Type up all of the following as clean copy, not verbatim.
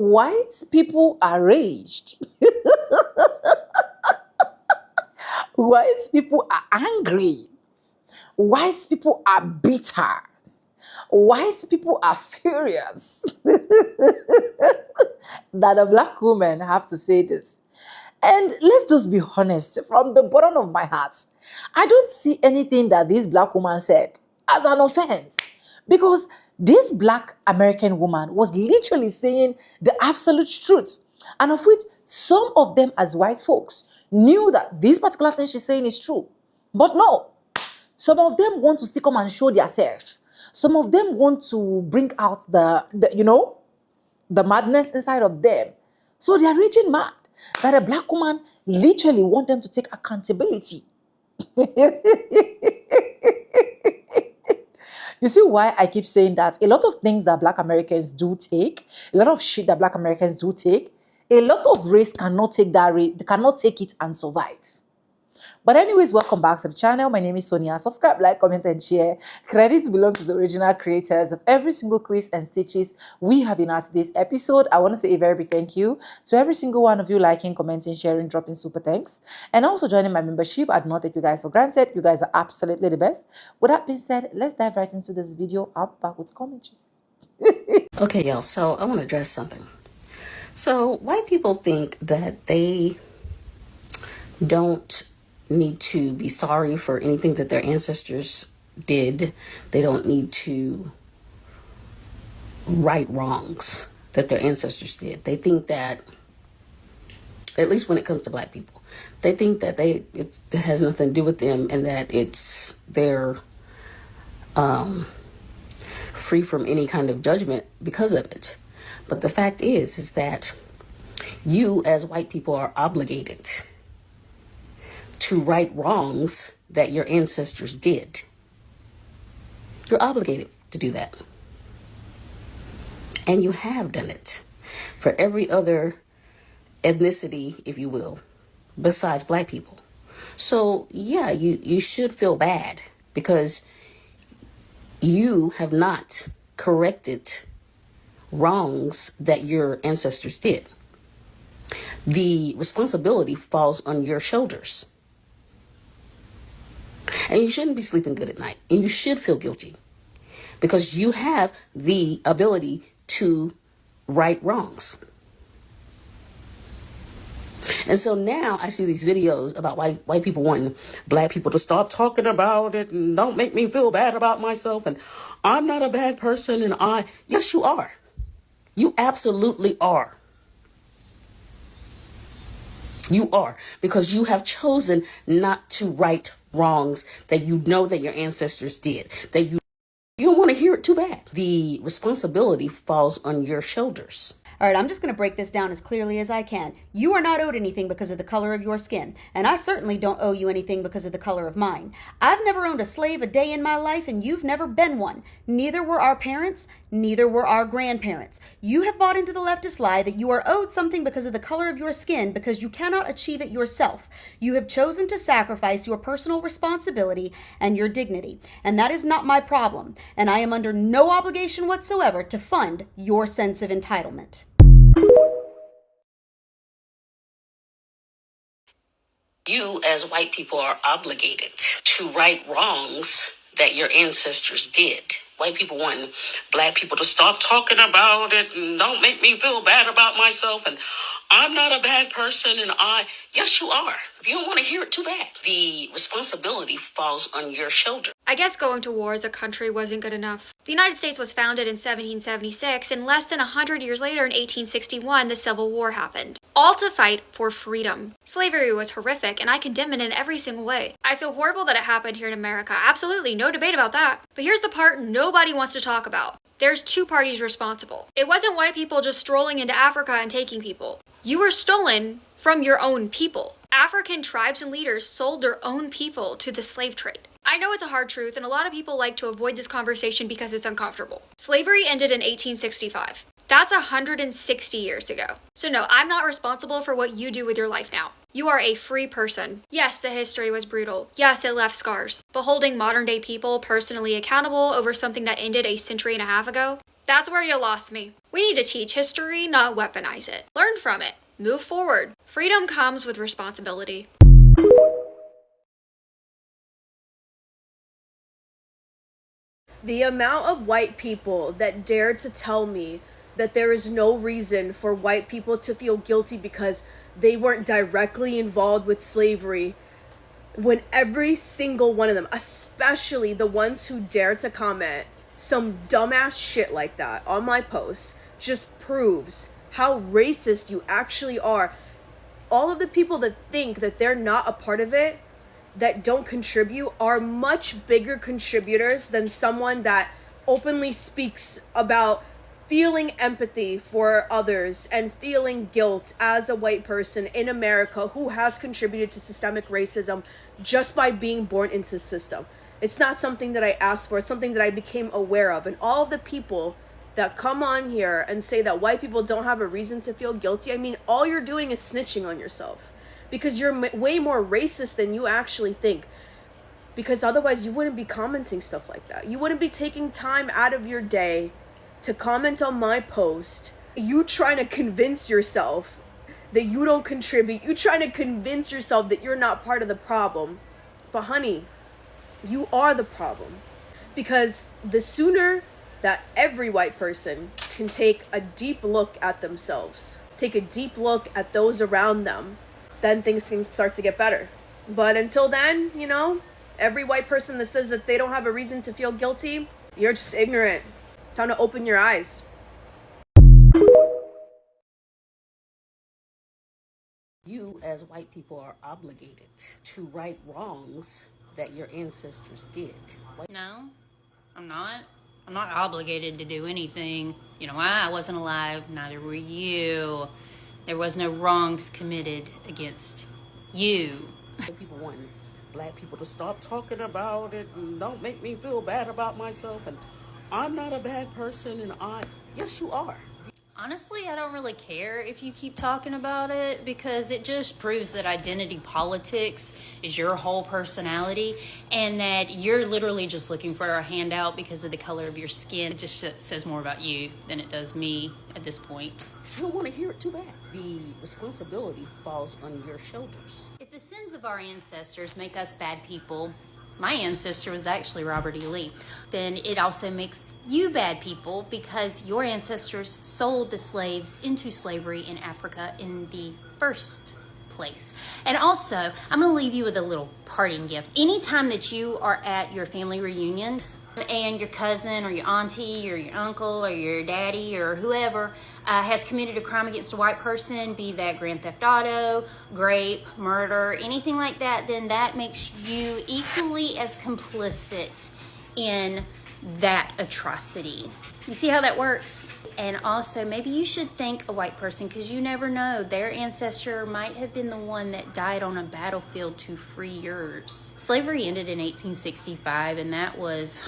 White people are raged. White people are angry. White people are bitter. White people are furious that a black woman have to say this. And let's just be honest, from the bottom of my heart, I don't see anything that this black woman said as an offense. Because this black American woman was literally saying the absolute truth. And of which some of them as white folks knew that this particular thing she's saying is true. But no, some of them want to stick up and show themselves. Some of them want to bring out the madness inside of them. So they are raging mad that a black woman literally want them to take accountability. You see why I keep saying that? A lot of things that black Americans do take, a lot of shit that black Americans do take, a lot of race cannot take that race, they cannot take it and survive. But anyways, welcome back to the channel. My name is Sonia. Subscribe, like, comment, and share. Credits belong to the original creators of every single clips and stitches we have in our today's episode. I want to say a very big thank you to every single one of you liking, commenting, sharing, dropping super thanks, and also joining my membership. I do not take you guys for granted. You guys are absolutely the best. With that being said, let's dive right into this video. I'll be back with commentaries. Okay, y'all, so I want to address something. So white people think that they don't need to be sorry for anything that their ancestors did. They don't need to right wrongs that their ancestors did. They think that, at least when it comes to black people, they think that it has nothing to do with them and that they're free from any kind of judgment because of it. But the fact is that you as white people are obligated to right wrongs that your ancestors did. You're obligated to do that. And you have done it for every other ethnicity, if you will, besides black people. So yeah, you should feel bad because you have not corrected wrongs that your ancestors did. The responsibility falls on your shoulders. And you shouldn't be sleeping good at night. And you should feel guilty because you have the ability to right wrongs. And so now I see these videos about white people wanting black people to stop talking about it and don't make me feel bad about myself. And I'm not a bad person. And yes, you are. You absolutely are. You are, because you have chosen not to right wrongs that you know that your ancestors did, that you don't want to hear it too bad. The responsibility falls on your shoulders. All right, I'm just going to break this down as clearly as I can. You are not owed anything because of the color of your skin, and I certainly don't owe you anything because of the color of mine. I've never owned a slave a day in my life, and you've never been one. Neither were our parents, neither were our grandparents. You have bought into the leftist lie that you are owed something because of the color of your skin because you cannot achieve it yourself. You have chosen to sacrifice your personal responsibility and your dignity, and that is not my problem, and I am under no obligation whatsoever to fund your sense of entitlement. You as white people are obligated to right wrongs that your ancestors did. White people wanting black people to stop talking about it and don't make me feel bad about myself. And I'm not a bad person. And yes, you are. If you don't want to hear it, too bad. The responsibility falls on your shoulder. I guess going to war as a country wasn't good enough. The United States was founded in 1776, and less than 100 years later in 1861, the Civil War happened. All to fight for freedom. Slavery was horrific, and I condemn it in every single way. I feel horrible that it happened here in America. Absolutely, no debate about that. But here's the part nobody wants to talk about. There's two parties responsible. It wasn't white people just strolling into Africa and taking people. You were stolen from your own people. African tribes and leaders sold their own people to the slave trade. I know it's a hard truth, and a lot of people like to avoid this conversation because it's uncomfortable. Slavery ended in 1865. That's 160 years ago. So no, I'm not responsible for what you do with your life now. You are a free person. Yes, the history was brutal. Yes, it left scars. But holding modern day people personally accountable over something that ended a century and a half ago, That's where you lost me. We need to teach history, not weaponize it. Learn from it. Move forward. Freedom comes with responsibility. The amount of white people that dare to tell me that there is no reason for white people to feel guilty because they weren't directly involved with slavery, when every single one of them, especially the ones who dare to comment some dumbass shit like that on my posts, just proves how racist you actually are. All of the people that think that they're not a part of it, that don't contribute, are much bigger contributors than someone that openly speaks about feeling empathy for others and feeling guilt as a white person in America who has contributed to systemic racism just by being born into the system. It's not something that I asked for. It's something that I became aware of. And all of the people that come on here and say that white people don't have a reason to feel guilty, I mean, all you're doing is snitching on yourself, because you're way more racist than you actually think. Because otherwise you wouldn't be commenting stuff like that. You wouldn't be taking time out of your day to comment on my post. You trying to convince yourself that you don't contribute. You trying to convince yourself that you're not part of the problem. But honey, you are the problem. Because the sooner that every white person can take a deep look at themselves, take a deep look at those around them, then things can start to get better. But until then, you know, every white person that says that they don't have a reason to feel guilty, you're just ignorant. Time to open your eyes. You, as white people, are obligated to right wrongs that your ancestors did. No, I'm not. I'm not obligated to do anything. You know, I wasn't alive, neither were you. There was no wrongs committed against you. People want black people to stop talking about it and don't make me feel bad about myself, and I'm not a bad person, and yes, you are. Honestly, I don't really care if you keep talking about it, because it just proves that identity politics is your whole personality, and that you're literally just looking for a handout because of the color of your skin. It just says more about you than it does me at this point. You don't want to hear it too bad. The responsibility falls on your shoulders. If the sins of our ancestors make us bad people, my ancestor was actually Robert E. Lee, then it also makes you bad people, because your ancestors sold the slaves into slavery in Africa in the first place. And also, I'm going to leave you with a little parting gift. Anytime that you are at your family reunion and your cousin or your auntie or your uncle or your daddy or whoever has committed a crime against a white person, be that grand theft auto, rape, murder, anything like that, then that makes you equally as complicit in that atrocity. You see how that works? And also, maybe you should thank a white person, because you never know. Their ancestor might have been the one that died on a battlefield to free yours. Slavery ended in 1865, and that was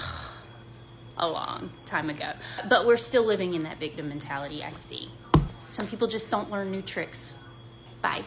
a long time ago. But we're still living in that victim mentality, I see. Some people just don't learn new tricks. Bye.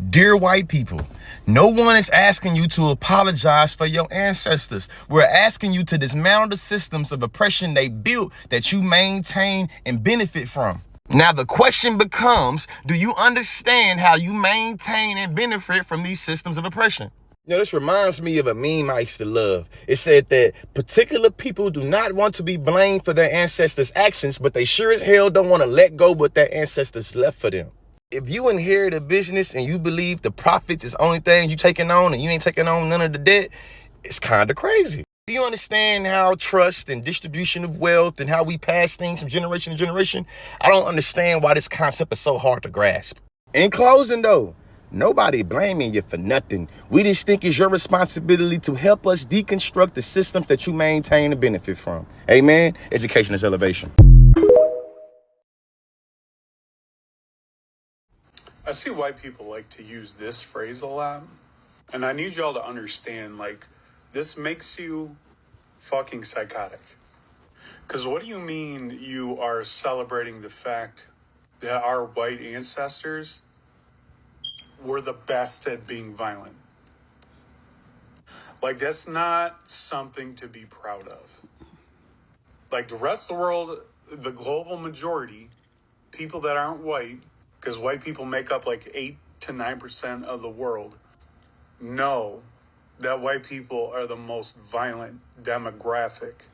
Dear white people, no one is asking you to apologize for your ancestors. We're asking you to dismantle the systems of oppression they built that you maintain and benefit from. Now the question becomes, do you understand how you maintain and benefit from these systems of oppression? You know, this reminds me of a meme I used to love. It said that particular people do not want to be blamed for their ancestors' actions, but they sure as hell don't want to let go what their ancestors left for them. If you inherit a business and you believe the profits is the only thing you taking on and you ain't taking on none of the debt, it's kind of crazy. Do you understand how trust and distribution of wealth and how we pass things from generation to generation? I don't understand why this concept is so hard to grasp. In closing though, nobody blaming you for nothing. We just think it's your responsibility to help us deconstruct the systems that you maintain and benefit from. Amen. Education is elevation. I see white people like to use this phrase a lot, and I need y'all to understand, like, this makes you fucking psychotic. Because what do you mean you are celebrating the fact that our white ancestors were the best at being violent? Like, that's not something to be proud of. Like, the rest of the world, the global majority, people that aren't white, because white people make up like 8 to 9% of the world, know that white people are the most violent demographic.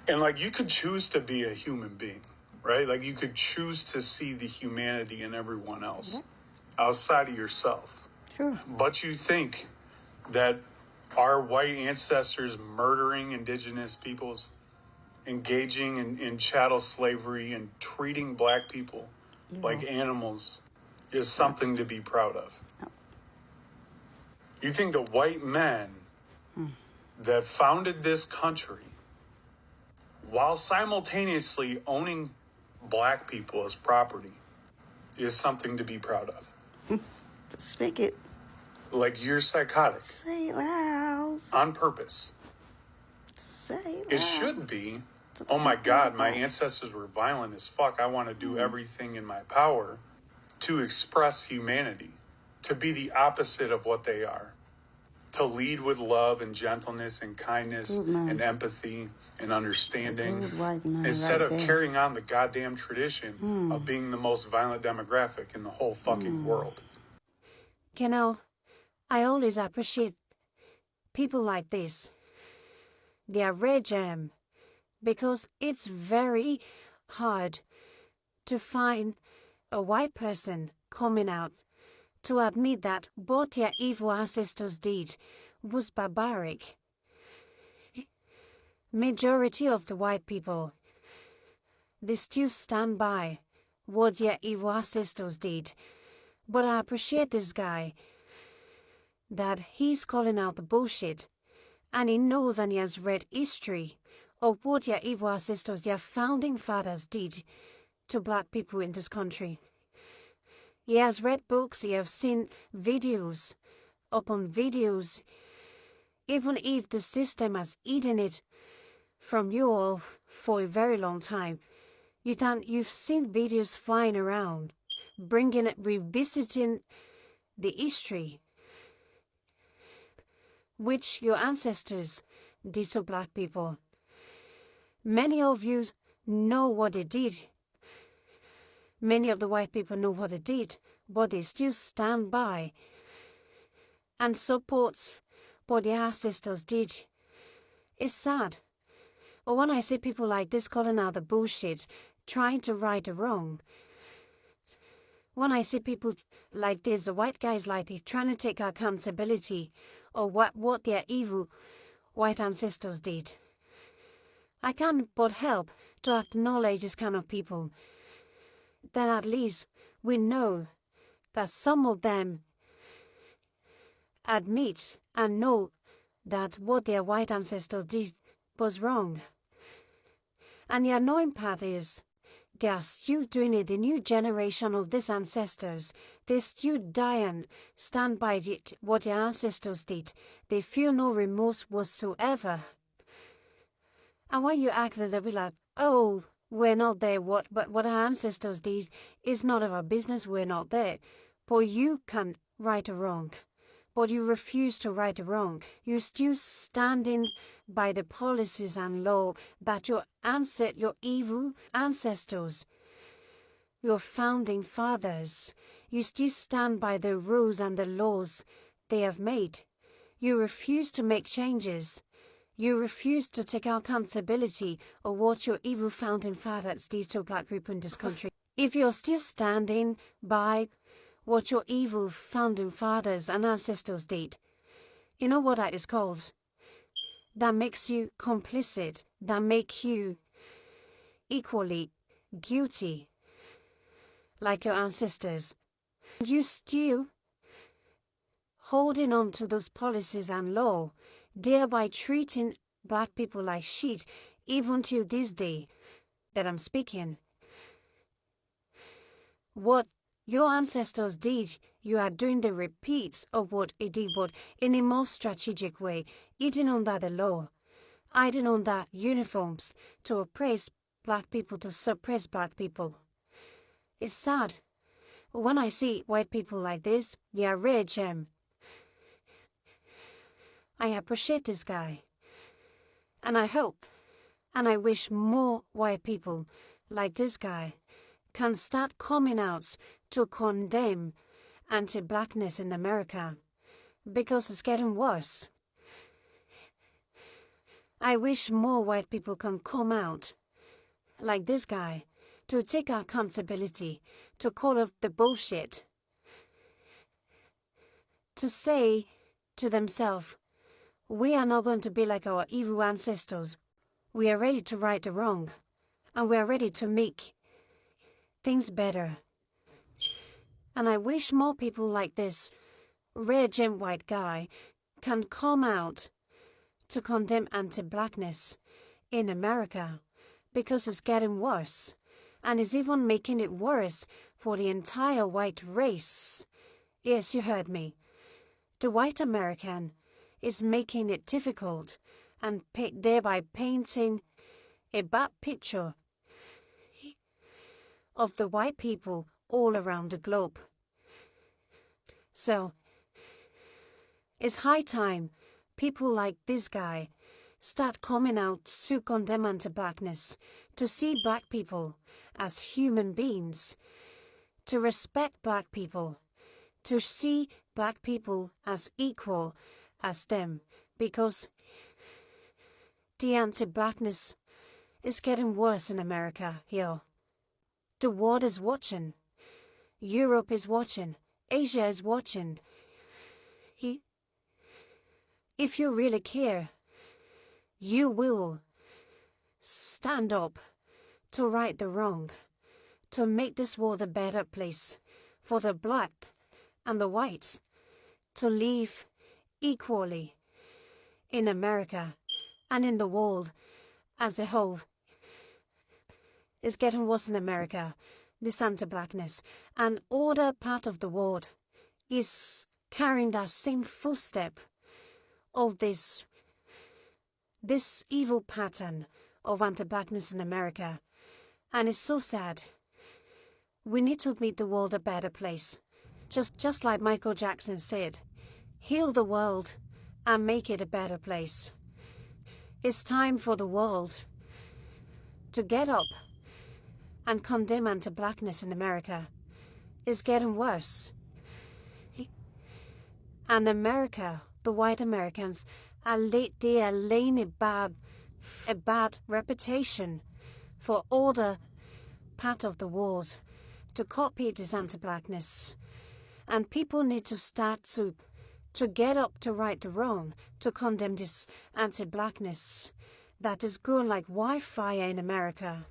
And like, you could choose to be a human being, right? Like, you could choose to see the humanity in everyone else outside of yourself. Sure. But you think that our white ancestors murdering indigenous peoples, engaging in chattel slavery, and treating black people like animals is something to be proud of. You think the white men that founded this country, while simultaneously owning black people as property, is something to be proud of? Speak it. Like, you're psychotic. Say it loud. On purpose. Say it loud. It should be, oh my God, my ancestors were violent as fuck. I want to do everything in my power to express humanity, to be the opposite of what they are, to lead with love and gentleness and kindness and empathy and understanding, instead of carrying on the goddamn tradition of being the most violent demographic in the whole fucking world. You know, I always appreciate people like this. They are rare gem, because it's very hard to find a white person coming out to admit that what their evil ancestors did was barbaric. Majority of the white people, they still stand by what their evil ancestors did. But I appreciate this guy, that he's calling out the bullshit, and he knows and he has read history of what their evil ancestors, their founding fathers did to black people in this country. He has read books, he has seen videos upon videos. Even if the system has eaten it from you all for a very long time, you've seen videos flying around, revisiting the history which your ancestors did to black people. Many of you know what they did. Many of the white people know what they did, but they still stand by and support what their ancestors did. It's sad. But when I see people like this calling out the bullshit, trying to right a wrong, when I see people like this, the white guys like this, trying to take accountability of what their evil white ancestors did, I can't but help to acknowledge this kind of people. Then at least we know that some of them admit and know that what their white ancestors did was wrong. And the annoying part is, they are still doing it. The new generation of these ancestors, they still die and stand by what their ancestors did. They feel no remorse whatsoever. And when you ask them, they'll be like, oh, we're not there, but what our ancestors did is none of our business, we're not there. But you can right a wrong. But you refuse to right a wrong. You're still standing by the policies and law that your evil ancestors, your founding fathers, you still stand by the rules and the laws they have made. You refuse to make changes. You refuse to take accountability of what your evil founding fathers did to black people in this country. If you're still standing by what your evil founding fathers and ancestors did, you know what that is called? That makes you complicit. That make you equally guilty like your ancestors. You still holding on to those policies and law, thereby treating black people like shit, even till this day that I'm speaking. What your ancestors did, you are doing the repeats of what it did, but in a more strategic way, eating under the law, hiding under uniforms to oppress black people, to suppress black people. It's sad. When I see white people like this, they are rare gem. I appreciate this guy. And I hope, and I wish more white people like this guy, can start coming out to condemn anti-blackness in America because it's getting worse. I wish more white people can come out, like this guy, to take accountability, to call off the bullshit, to say to themselves, we are not going to be like our evil ancestors. We are ready to right the wrong, and we are ready to make things better. And I wish more people like this rare gem white guy can come out to condemn anti-blackness in America, because it's getting worse, and is even making it worse for the entire white race. Yes, you heard me. The white American is making it difficult and thereby painting a bad picture of the white people all around the globe. So, it's high time people like this guy start coming out to condemn anti-blackness, to see black people as human beings, to respect black people, to see black people as equal as them, because the anti-blackness is getting worse in America here. The world is watching. Europe is watching. Asia is watching. If you really care, you will stand up to right the wrong, to make this world a better place for the black and the whites to live equally in America and in the world as a whole. It's getting worse in America, this anti-blackness, and other part of the world is carrying that same footstep of this evil pattern of anti-blackness in America. And it's so sad. We need to make the world a better place. Just like Michael Jackson said, heal the world and make it a better place. It's time for the world to get up and condemn anti-blackness in America. It's getting worse. And America, the white Americans, they are laying a bad reputation for all the part of the world to copy this anti-blackness. And people need to start to get up to right the wrong, to condemn this anti-blackness that is growing like wildfire in America.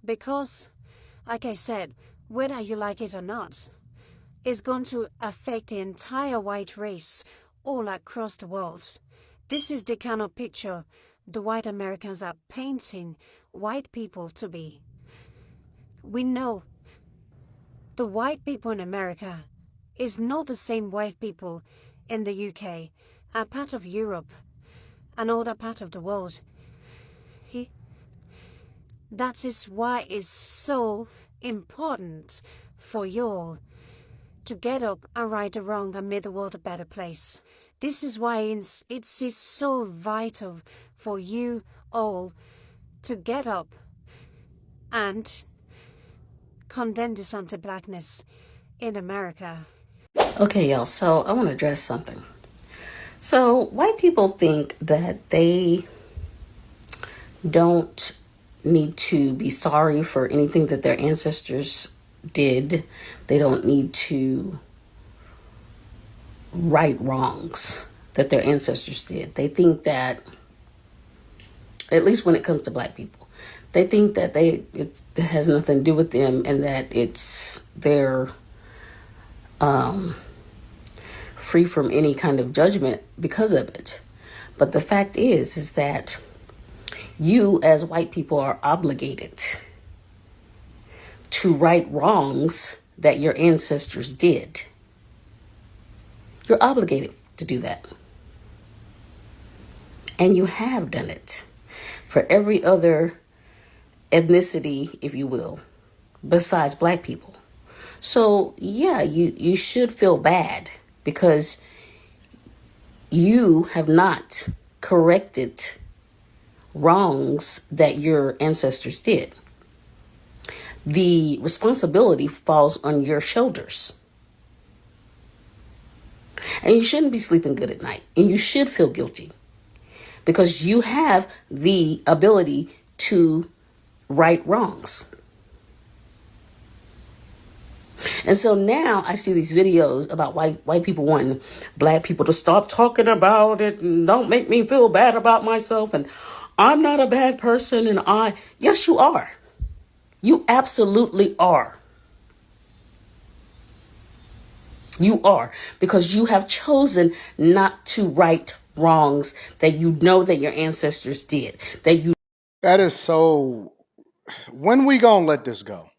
Because, like I said, whether you like it or not, it's going to affect the entire white race all across the world. This is the kind of picture the white Americans are painting white people to be. We know the white people in America is not the same white people in the UK, a part of Europe, and other part of the world. That is why it's so important for you all to get up and right the wrong and make the world a better place. This is why it's so vital for you all to get up and condemn this anti-blackness in America. Okay, y'all, so I want to address something. So white people think that they don't need to be sorry for anything that their ancestors did. They don't need to right wrongs that their ancestors did. They think that, at least when it comes to black people, they think that it has nothing to do with them, and that they're free from any kind of judgment because of it. But the fact is that you as white people are obligated to right wrongs that your ancestors did. You're obligated to do that. And you have done it for every other ethnicity, if you will, besides black people. So yeah, you should feel bad because you have not corrected wrongs that your ancestors did. the responsibility falls on your shoulders. And you shouldn't be sleeping good at night. And you should feel guilty because you have the ability to right wrongs. And so now I see these videos about white people wanting black people to stop talking about it and don't make me feel bad about myself. And I'm not a bad person. And yes, you are. You absolutely are. You are, because you have chosen not to right wrongs that you know that your ancestors did. That is so. When we gonna let this go?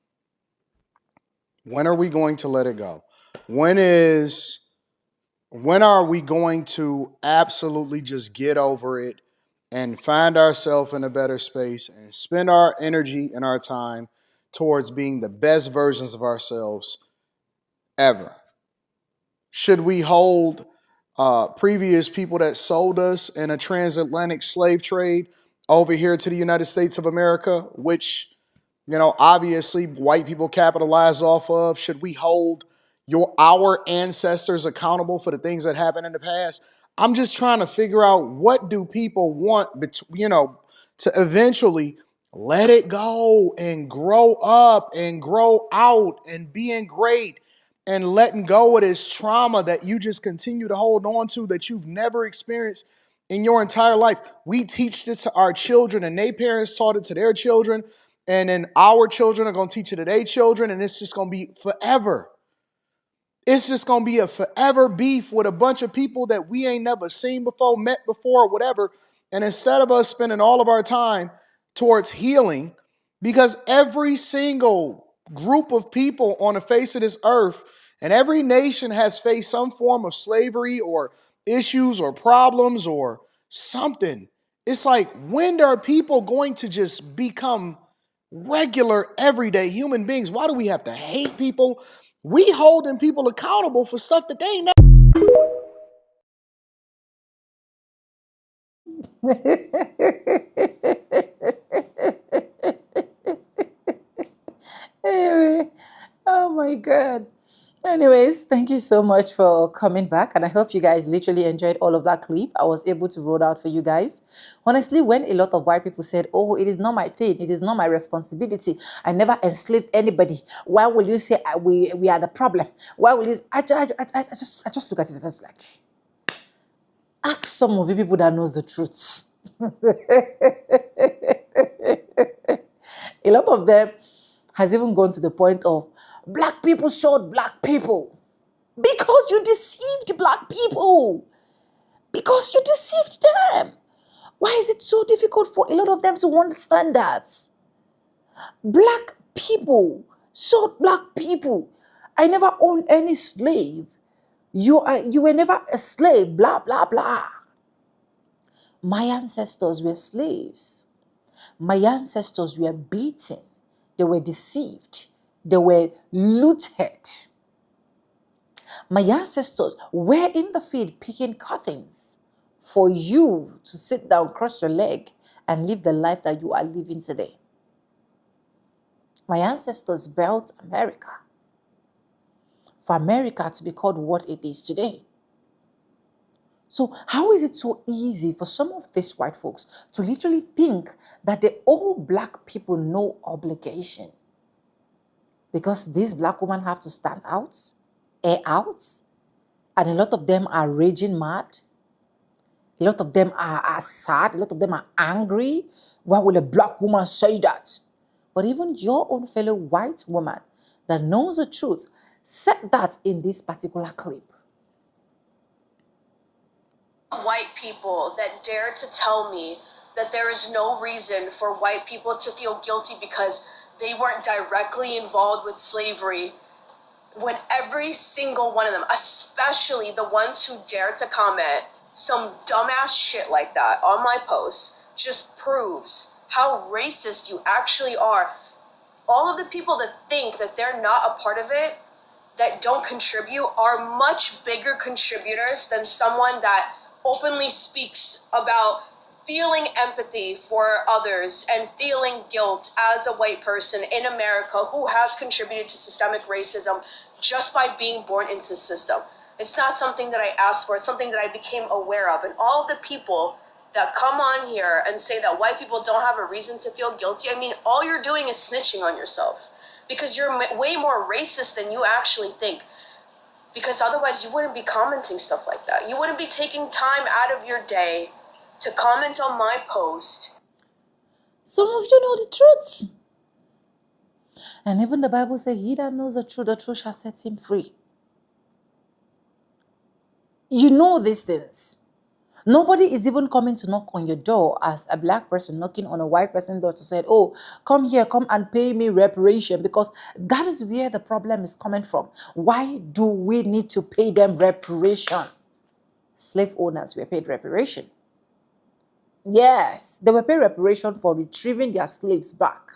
When are we going to let it go? When are we going to absolutely just get over it and find ourselves in a better space and spend our energy and our time towards being the best versions of ourselves ever? Should we hold previous people that sold us in a transatlantic slave trade over here to the United States of America, which, obviously white people capitalized off of? Should we hold our ancestors accountable for the things that happened in the past? I'm just trying to figure out, what do people want, to eventually let it go and grow up and grow out and being great and letting go of this trauma that you just continue to hold on to, that you've never experienced in your entire life. We teach this to our children, and their parents taught it to their children, and then our children are going to teach it to their children, and it's just going to be forever. It's just going to be a forever beef with a bunch of people that we ain't never seen before, met before, or whatever. And instead of us spending all of our time towards healing, because every single group of people on the face of this earth and every nation has faced some form of slavery or issues or problems or something. It's like, when are people going to just become regular, everyday human beings? Why do we have to hate people? We holding people accountable for stuff that they ain't never. Anyway, oh my God. Anyways, thank you so much for coming back. And I hope you guys literally enjoyed all of that clip I was able to roll out for you guys. Honestly, when a lot of white people said, oh, it is not my thing, it is not my responsibility, I never enslaved anybody, why will you say we are the problem? Why will you? I just look at it and just be like, ask some of the people that knows the truth. A lot of them has even gone to the point of, black people sold black people because you deceived black people. Because you deceived them. Why is it so difficult for a lot of them to understand that? Black people sold black people. I never owned any slave. You were never a slave, blah, blah, blah. My ancestors were slaves. My ancestors were beaten. They were deceived. They were looted. My ancestors were in the field picking cuttings for you to sit down, cross your leg, and live the life that you are living today. My ancestors built America for America to be called what it is today. So how is it so easy for some of these white folks to literally think that they owe black people no obligation? Because these black women have to stand out, air out, and a lot of them are raging mad. A lot of them are sad. A lot of them are angry. Why will a black woman say that? But even your own fellow white woman that knows the truth said that in this particular clip. White people that dare to tell me that there is no reason for white people to feel guilty because they weren't directly involved with slavery, when every single one of them, especially the ones who dare to comment some dumbass shit like that on my posts, just proves how racist you actually are. All of the people that think that they're not a part of it, that don't contribute, are much bigger contributors than someone that openly speaks about feeling empathy for others and feeling guilt as a white person in America who has contributed to systemic racism just by being born into the system. It's not something that I asked for, it's something that I became aware of. And all of the people that come on here and say that white people don't have a reason to feel guilty, I mean, all you're doing is snitching on yourself because you're way more racist than you actually think. Because otherwise you wouldn't be commenting stuff like that. You wouldn't be taking time out of your day to comment on my post. Some of you know the truth. And even the Bible says, he that knows the truth shall set him free. You know these things. Nobody is even coming to knock on your door as a black person knocking on a white person's door to say, oh, come here, come and pay me reparation, because that is where the problem is coming from. Why do we need to pay them reparation? Slave owners were paid reparation. Yes, they were paid reparation for retrieving their slaves back.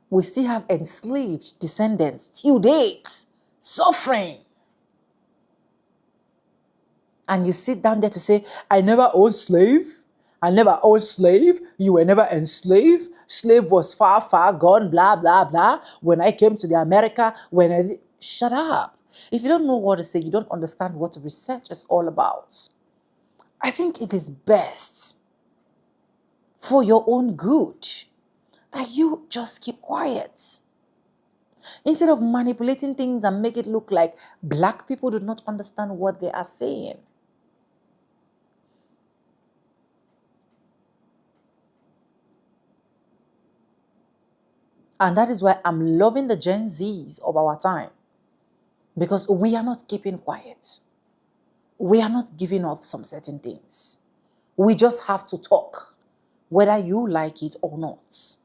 We still have enslaved descendants till date suffering. And you sit down there to say, I never owned slave. I never owned slave. You were never enslaved. Slave was far, far gone, blah, blah, blah. When I came to the America, shut up. If you don't know what to say, you don't understand what research is all about. I think it is best for your own good that you just keep quiet. Instead of manipulating things and make it look like black people do not understand what they are saying. And that is why I'm loving the Gen Zs of our time. Because we are not keeping quiet. We are not giving up some certain things. We just have to talk, whether you like it or not.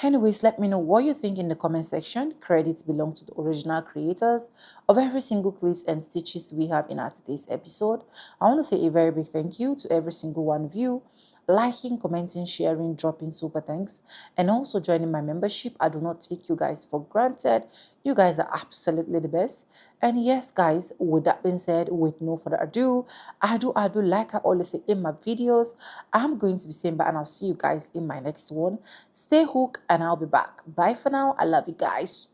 Anyways, let me know what you think in the comment section. Credits belong to the original creators of every single clips and stitches we have in our today's episode. I want to say a very big thank you to every single one of you liking, commenting, sharing, dropping super thanks, and also joining my membership. I do not take you guys for granted. You guys are absolutely the best. And yes, guys, with that being said, with no further ado, I do like I always say in my videos, I'm going to be saying bye, and I'll see you guys in my next one. Stay hooked and I'll be back. Bye for now. I love you guys.